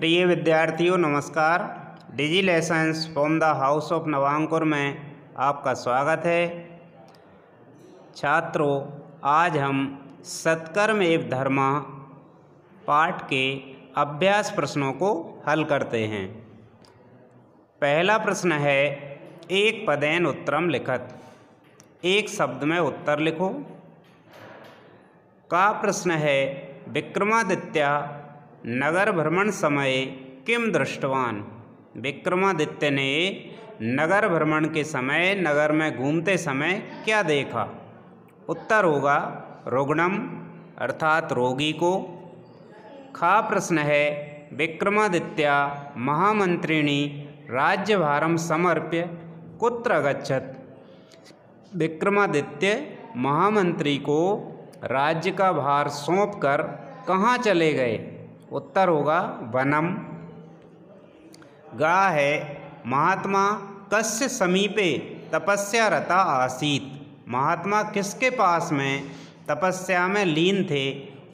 प्रिय विद्यार्थियों नमस्कार। Digi lessons from the house of Navankur में आपका स्वागत है। छात्रों, आज हम सत्कर्म एवं धर्म पाठ के अभ्यास प्रश्नों को हल करते हैं। पहला प्रश्न है, एक पदेन उत्तरम लिखत। एक शब्द में उत्तर लिखो। का प्रश्न है, विक्रमादित्य नगर भ्रमण समय किम दृष्टवान। विक्रमादित्य ने नगर भ्रमण के समय नगर में घूमते समय क्या देखा। उत्तर होगा रुग्णम अर्थात रोगी को। खा प्रश्न है, विक्रमादित्य महामंत्रिणी राज्यभारम समर्प्य कुत्र अगच्छत। विक्रमादित्य महामंत्री को राज्य का भार सौंपकर कहाँ चले गए। उत्तर होगा वनम। गा है, महात्मा कस्य समीपे तपस्या रता आसीत। महात्मा किसके पास में तपस्या में लीन थे।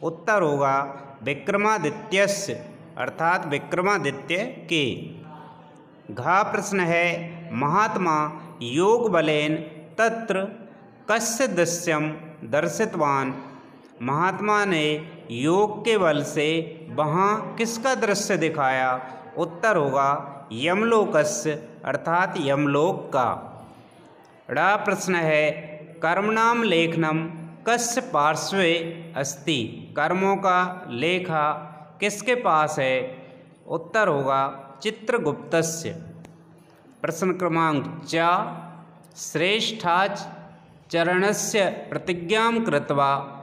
उत्तर होगा विक्रमादित्यस्य अर्थात विक्रमादित्य के। घा प्रश्न है, महात्मा योग बलेन तत्र कस्य दृश्यम दर्शितवान। महात्मा ने योग के बल से वहाँ किसका दृश्य दिखाया। उत्तर होगा यमलोकस्य अर्थात यमलोक का। ड़ा प्रश्न है, कर्मणाम लेखनम कस्य पार्श्वे अस्ति। कर्मों का लेखा किसके पास है। उत्तर होगा चित्रगुप्तस्य। प्रश्न क्रमांक 4, श्रेष्ठाच चरणस्य प्रतिज्ञां कृत्वा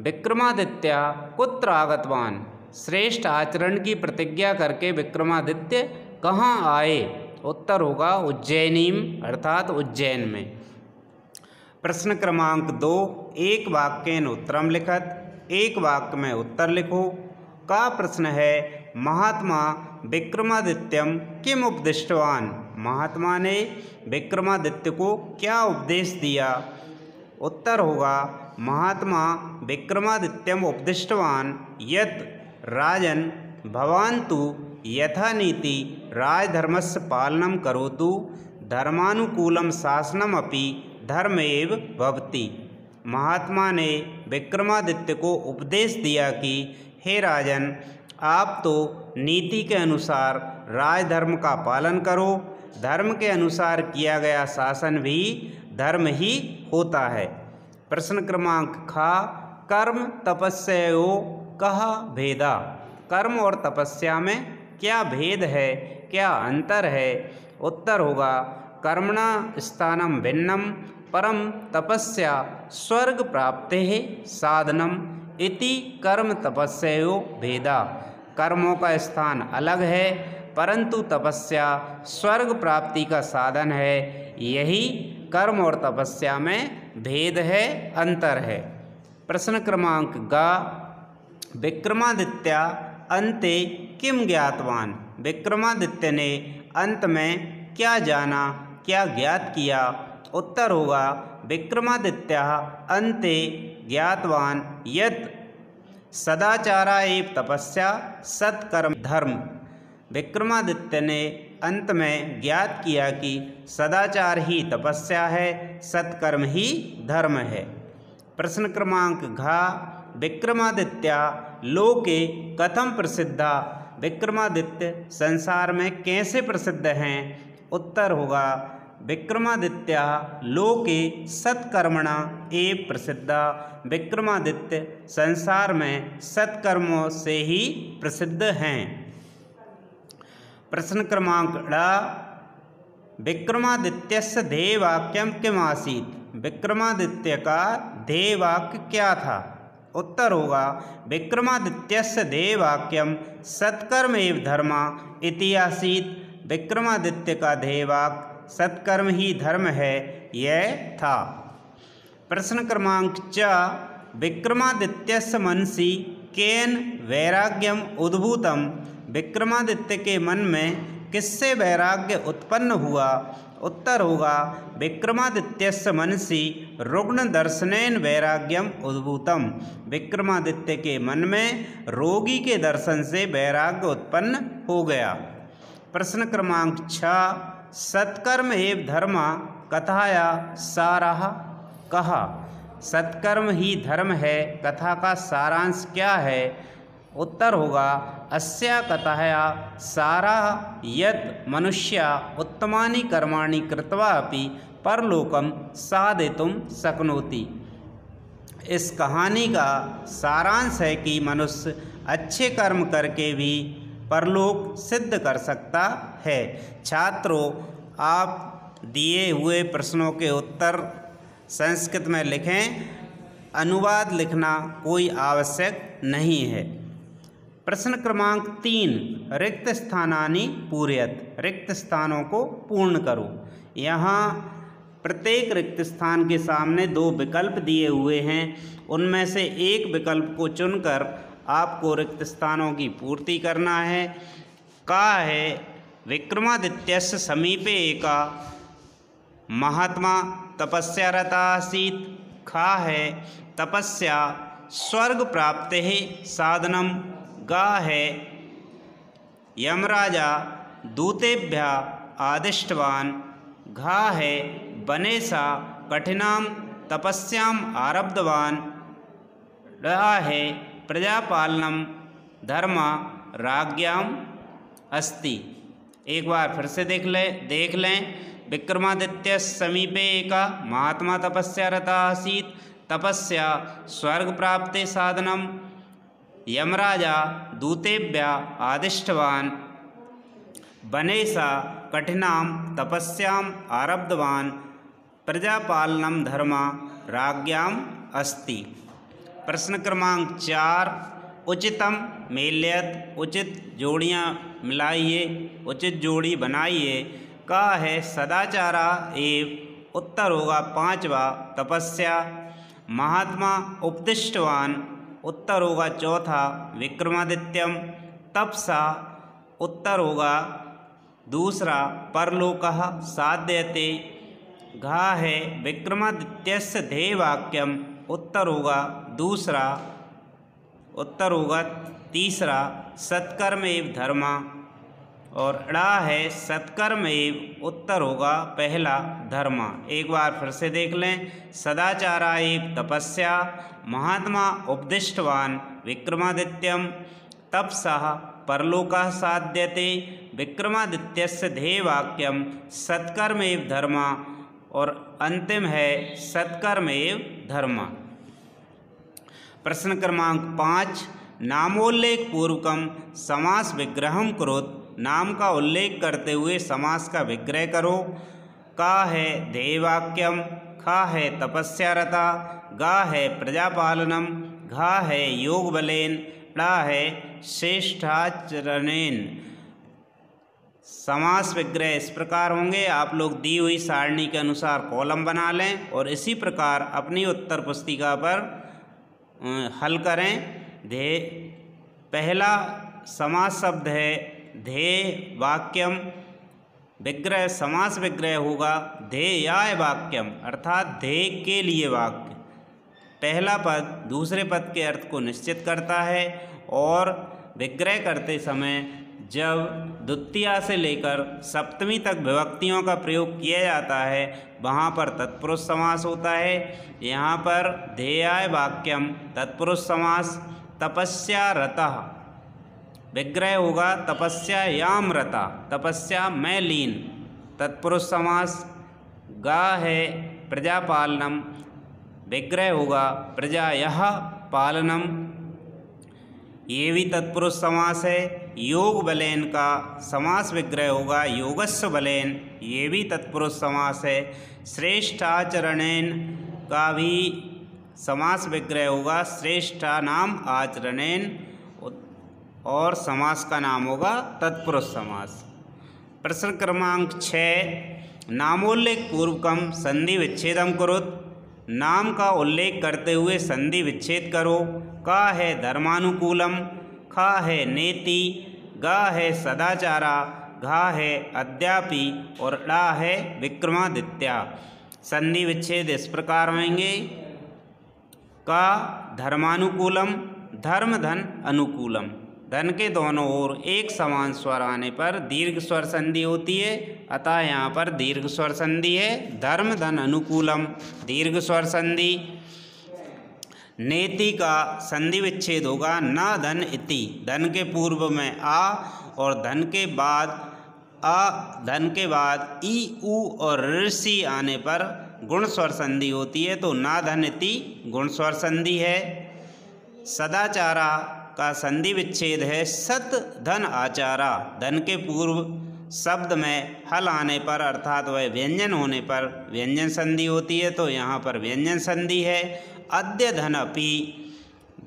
विक्रमादित्य कुत्र आगतवान। श्रेष्ठ आचरण की प्रतिज्ञा करके विक्रमादित्य कहाँ आए। उत्तर होगा उज्जैनीम अर्थात उज्जैन में। प्रश्न क्रमांक 2, एक वाक्येन उत्तरम लिखत। एक वाक्य में उत्तर लिखो। का प्रश्न है, महात्मा विक्रमादित्यम किम उपदिष्टवान। महात्मा ने विक्रमादित्य को क्या उपदेश दिया। उत्तर होगा महात्मा विक्रमादित्यम उपदिष्टवान यत् राजन भवान् तु यथा नीति राजधर्मस्य पालनं करोतु धर्मानुकूलं शासनम अपि धर्मेव भवति। महात्मा ने विक्रमादित्य को उपदेश दिया कि हे राजन, आप तो नीति के अनुसार राजधर्म का पालन करो। धर्म के अनुसार किया गया शासन भी धर्म ही होता है। प्रश्न क्रमांक खा, कर्म तपस्यायो कहा भेदा। कर्म और तपस्या में क्या भेद है, क्या अंतर है। उत्तर होगा कर्मणा स्थानम भिन्नम परम तपस्या स्वर्ग प्राप्ते साधनम इति कर्म तपस्यायो भेदा। कर्मों का स्थान अलग है परंतु तपस्या स्वर्ग प्राप्ति का साधन है। यही कर्म और तपस्या में भेद है, अंतर है। प्रश्न क्रमांक गा, विक्रमादित्य अन्ते किम ज्ञातवान। विक्रमादित्य ने अंत में क्या जाना, क्या ज्ञात किया। उत्तर होगा विक्रमादित्य अन्ते ज्ञातवान यत् सदाचारा एव तपस्या सत्कर्म धर्म। विक्रमादित्य ने अंत में ज्ञात किया कि सदाचार ही तपस्या है, सत्कर्म ही धर्म है। प्रश्न क्रमांक घा, विक्रमादित्य लोके कथम प्रसिद्धा। विक्रमादित्य संसार में कैसे प्रसिद्ध हैं। उत्तर होगा विक्रमादित्य लोके सत्कर्मणा एव प्रसिद्धा। विक्रमादित्य संसार में सत्कर्मों से ही प्रसिद्ध हैं। प्रश्न क्रमांक ड़ा, विक्रमादित्यस्य ध्येयवाक्यम किम आसीत्। विक्रमादित्य का ध्येयवाक्य क्या था। उत्तर होगा विक्रमादित्यस्य ध्येयवाक्यम सत्कर्म एव धर्म इति आसीत्। विक्रमादित्य का ध्येयवाक्य सत्कर्म ही धर्म है, यह था। प्रश्न क्रमांक 4, विक्रमादित्यस्य मनसि केन वैराग्यम उद्भूतम। विक्रमादित्य के मन में किससे वैराग्य उत्पन्न हुआ? उत्तर होगा विक्रमादित्यस्य मनसि रुग्ण दर्शनेन वैराग्यम उद्भूतम। विक्रमादित्य के मन में रोगी के दर्शन से वैराग्य उत्पन्न हो गया। प्रश्न क्रमांक 6, सत्कर्म एवं धर्म कथाया सारः कहा। सत्कर्म ही धर्म है, कथा का सारांश क्या है? उत्तर होगा अस्या कथाया सारः यत् मनुष्या उत्तमानि कर्माणि कृत्वा अपि परलोकम साधितुं शक्नोति। इस कहानी का सारांश है कि मनुष्य अच्छे कर्म करके भी परलोक सिद्ध कर सकता है। छात्रों, आप दिए हुए प्रश्नों के उत्तर संस्कृत में लिखें, अनुवाद लिखना कोई आवश्यक नहीं है। प्रश्न क्रमांक 3, रिक्त स्थानानि पूरयत। रिक्त स्थानों को पूर्ण करो। यहाँ प्रत्येक रिक्त स्थान के सामने 2 विकल्प दिए हुए हैं, उनमें से एक विकल्प को चुनकर आपको रिक्त स्थानों की पूर्ति करना है। का है विक्रमादित्यस्य समीपे एका महात्मा तपस्यारता आसीत्। खा है तपस्या स्वर्ग प्राप्ते साधनम। गा है यमराजा दूतेभ्य आदिष्टवान। घा है वने सा कठिनाम तपस्याम आरब्धवान। ड़ा है प्रजापालनम धर्म राज्ञाम अस्ति। एक बार फिर से देख लें। विक्रमादित्य समीपे एका महात्मा तपस्यारता आसीत्। तपस्या स्वर्ग प्राप्ते साधनम। यमराजा दूतेभ्य आदिष्टवान। वने सा कठिनाम तपस्याम आरब्धवान। प्रजापालनम धर्म राज्ञाम अस्ति। प्रश्न क्रमांक 4, उचितम मेलयत। उचित जोड़ियाँ मिलाइए, उचित जोड़ी बनाइए। का है सदाचारा एव। उत्तर होगा 5वां तपस्या। महात्मा उपदिष्टवान। उत्तर होगा 4था विक्रमादित्यम। तपसा। उत्तर होगा 2रा परलोकः साध्यते। घा है विक्रमादित्यस्य ध्येयवाक्यम। उत्तर होगा 2रा। उत्तर होगा 3रा सत्कर्म एव धर्म। और ड़ा है सत्कर्म एव। उत्तर होगा 1ला धर्म। एक बार फिर से देख लें। सदाचारा एव तपस्या। महात्मा उपदिष्टवान विक्रमादित्यम। तपसः परलोकः साध्यते। विक्रमादित्यस्य ध्येयवाक्यम सत्कर्म एव धर्म। और अंतिम है सत्कर्म एव धर्म। प्रश्न क्रमांक 5, नामोल्लेख पूर्वकम समास विग्रहम कुरुत। नाम का उल्लेख करते हुए समास का विग्रह करो। का है ध्येयवाक्यम। खा है तपस्यारता। गा है प्रजापालनम। घा है योग बलेन। ड़ा है श्रेष्ठाचरणेन। समास विग्रह इस प्रकार होंगे। आप लोग दी हुई सारणी के अनुसार कॉलम बना लें और इसी प्रकार अपनी उत्तर पुस्तिका पर हल करें। पहला समास शब्द है ध्येय वाक्यम। विग्रह समास विग्रह होगा ध्येयाय वाक्यम, अर्थात ध्येय के लिए वाक्य। पहला पद दूसरे पद के अर्थ को निश्चित करता है और विग्रह करते समय जब द्वितीया से लेकर सप्तमी तक विभक्तियों का प्रयोग किया जाता है वहाँ पर तत्पुरुष समास होता है। यहाँ पर ध्येयाय वाक्यम तत्पुरुष समास। तपस्या रतः विग्रह होगा तपस्यायाम रता, तपस्या में लीन, तत्पुरुष समास। गा है प्रजापालनम विग्रह होगा प्रजायः पालनम, ये भी तत्पुरुष समास है। योग बलेन का समास विग्रह होगा योगस्व बलेन, ये भी तत्पुरुष समास है। श्रेष्ठाचरणेन का भी समास विग्रह होगा श्रेष्ठानाम आचरणेन और समास का नाम होगा तत्पुरुष समास। प्रश्न क्रमांक 6, नामोल्लेख पूर्वकम संधि विच्छेदम कुरुत। नाम का उल्लेख करते हुए संधि विच्छेद करो। का है धर्मानुकूलम। खा है नेति। गा है सदाचारा। घा है अद्यापि और ड़ा है विक्रमादित्या। संधि विच्छेद इस प्रकार होंगे। का धर्मानुकूलम, धर्म धन अनुकूलम। धन के दोनों ओर एक समान स्वर आने पर दीर्घ स्वर संधि होती है, अतः यहाँ पर दीर्घ स्वर संधि है। धर्म धन अनुकूलम दीर्घ स्वर संधि। नेति का संधि विच्छेद होगा न धन इति। धन के पूर्व में आ और धन के बाद धन के बाद ई उ और ऋषि आने पर गुण स्वर संधि होती है, तो ना धन इति गुण स्वर संधि है। सदाचारा का संधि विच्छेद है सत धन आचारा। धन के पूर्व शब्द में हल आने पर अर्थात वह व्यंजन होने पर व्यंजन संधि होती है, तो यहाँ पर व्यंजन संधि है। अद्य धन अपि,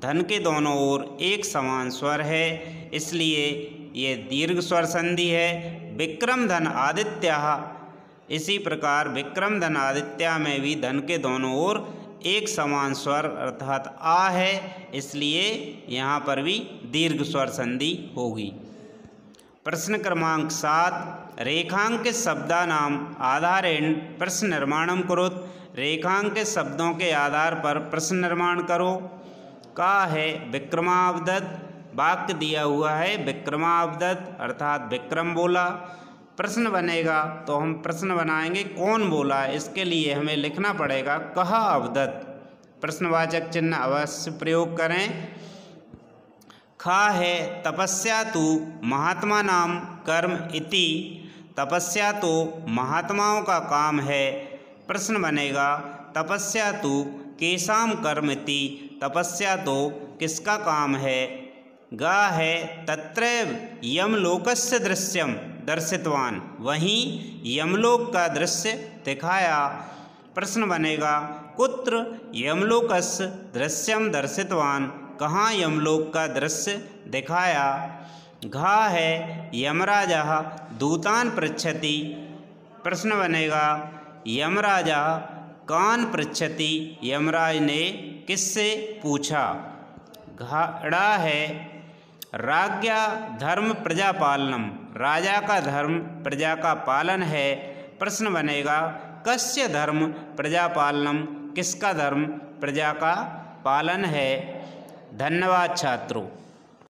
धन के दोनों ओर एक समान स्वर है, इसलिए ये दीर्घ स्वर संधि है। विक्रम धन आदित्य, इसी प्रकार विक्रम धन आदित्य में भी धन के दोनों ओर एक समान स्वर अर्थात आ है, इसलिए यहाँ पर भी दीर्घ स्वर संधि होगी। प्रश्न क्रमांक 7, रेखांकित शब्दानाम आधारेण प्रश्न निर्माणम कुरुत। रेखांकित शब्दों के आधार पर प्रश्न निर्माण करो। का है विक्रमावदत, वाक्य दिया हुआ है विक्रमावदत अर्थात विक्रम बोला। प्रश्न बनेगा तो हम प्रश्न बनाएंगे कौन बोला, इसके लिए हमें लिखना पड़ेगा कहा अवदत। प्रश्नवाचक चिन्ह अवश्य प्रयोग करें। खा है तपस्या तो महात्मा नाम कर्म इति। तपस्या तो महात्माओं का काम है। प्रश्न बनेगा तपस्या तो केसाम कर्म इति। तपस्या तो किसका काम है। गा है तत्रैव यमलोकस्य दृश्यम दर्शितवान। वहीं यमलोक का दृश्य दिखाया। प्रश्न बनेगा कुत्र यमलोकस्य दृश्यम दर्शितवान। कहाँ यमलोक का दृश्य दिखाया। घा है यमराजा दूतान पृच्छति। प्रश्न बनेगा यमराजा कान पृच्छति। यमराज ने किससे पूछा। घड़ा है राज्ञा धर्म प्रजा पालनम। राजा का धर्म प्रजा का पालन है। प्रश्न बनेगा कस्य धर्म प्रजा पालनम। किसका धर्म प्रजा का पालन है। धन्यवाद छात्रों।